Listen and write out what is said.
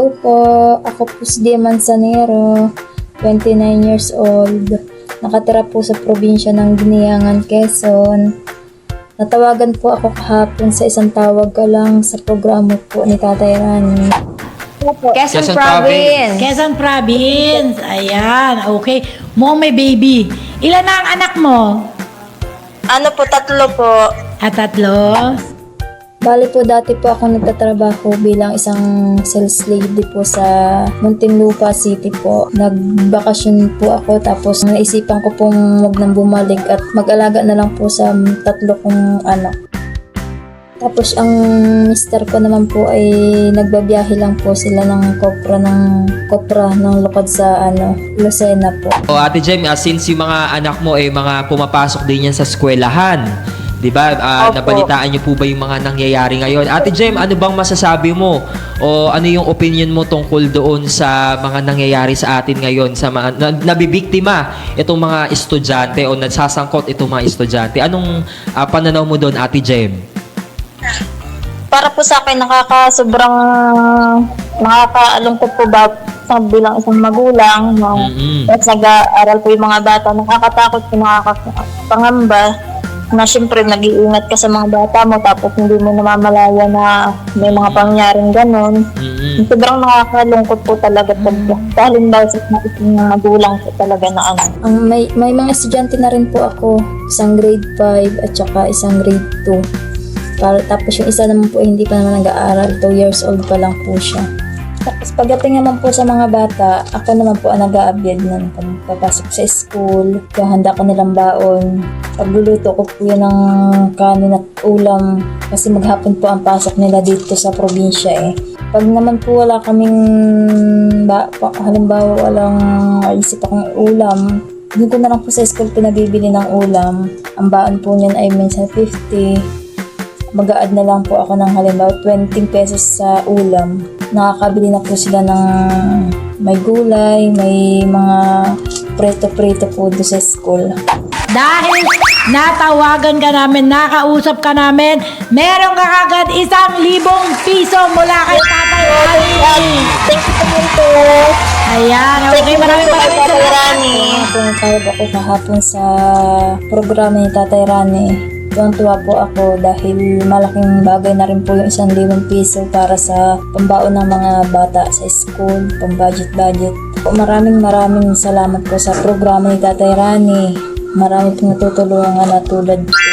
Hello po, ako po si Dia Manzanero, 29 years old. Nakatira po sa probinsya ng Giniangan, Quezon. Natawagan po ako kahapon sa isang tawag ka lang sa programa po ni Tatay Rani. Quezon Quezon Province. Quezon Province. Ayan, okay. Mo may baby. Ilan na ang anak mo? Ano po, 3 po. Tatlo. Bali po dati po ako nagtatrabaho bilang isang sales lady po sa Muntinlupa City po. Nagbakasyon po ako tapos naisipan ko pong wag nang bumalik at mag-alaga na lang po sa 3 kong anak. Tapos ang mister ko naman po ay nagbabiyahe lang po sila ng kopra ng lukad sa Lucena po. O Ate Jem, since yung mga anak mo ay mga pumapasok din yan sa eskwelahan, di ba? Opo. Nabalitaan niyo po ba yung mga nangyayari ngayon? Ate Jem, ano bang masasabi mo? O ano yung opinion mo tungkol doon sa mga nangyayari sa atin ngayon? Sa mga nabibiktima itong mga estudyante o nagsasangkot itong mga estudyante. Anong pananaw mo doon, Ate Jem? Para po sa akin, sobrang nakakalungkot po ba bilang isang magulang. At nag-aaral po yung mga bata, nakakatakot po, nakakapangamba na syempre nag-iingat ka sa mga bata mo tapos hindi mo namamalaya na may mga pangyaring ganon. Sobrang nakakalungkot po talaga halimbawa sa isang magulang po talaga na May mga estudyante na rin po ako, isang grade 5 at saka isang grade 2. Tapos yung isa naman po hindi pa naman nag-aaral, 2 years old pa lang po siya. Tapos pagdating naman po sa mga bata, ako naman po ang nag-aabyad nun. Pagpapasok sa school, handa ko nilang baon. Pagluluto ko po yan ng kanin at ulam kasi maghapon po ang pasok nila dito sa probinsya eh. Pag naman po wala kaming, halimbawa walang isip akong ulam, hindi ko na lang po sa school pinabibili ng ulam. Ang baon po niyan ay minsan 50. Mag-a-add na lang po ako ng halimbawa 20 pesos sa ulam. Nakakabili na po sila ng may gulay, may mga preto-preto po doon sa school. Dahil natawagan ka namin, nakausap ka namin, meron ka kagad 1,000 piso mula kay Tatay Rani. Thank you po. Ayan, okay, maraming Tatay Rani. Pumatawag ako kahapon sa programa ni Tatay Rani. Tuwang-tuwa po ako dahil malaking bagay na rin po yung 1,000 piso para sa pambaon ng mga bata sa school, pang-budget. Maraming salamat po sa programa ni Tatay Rani. Marami pong natutulungan na tulad ko.